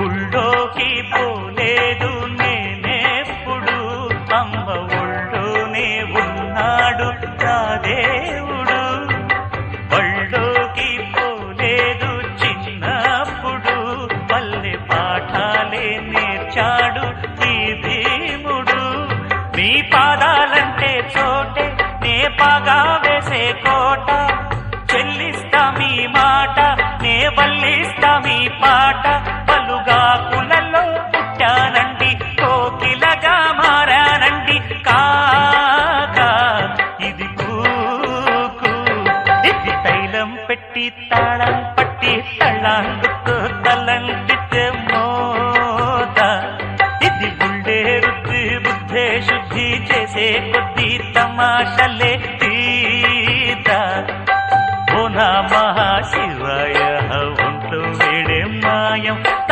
గుళ్ళోకి పోలేదు నేనెప్పుడు, అమ్మ ఒళ్ళోనే ఉన్నాడు నా దేవుడు. బళ్ళోకి పోలేదు చిన్నప్పుడు, పల్లె పాఠాలే నేర్చాడు ఈ భీముడు. నీ పాదాలంటే చోటే నే పాగా వేసే కోట, చెల్లిస్తా మీ మాట నే వల్లిస్తా మీ పాట. పలుగా కులలో పుట్టానండి, కోకిలగా మారానండి. కాగా ఇది కూకు, ఇది తైలం పెట్టి తాళం పట్టి తళ్ళాందుకు తలంటితే మోత. ఇది గుండె రుద్ది బుద్ధే శుద్ధి చేసే కొద్ది తమాషలే తీత. ఓ నా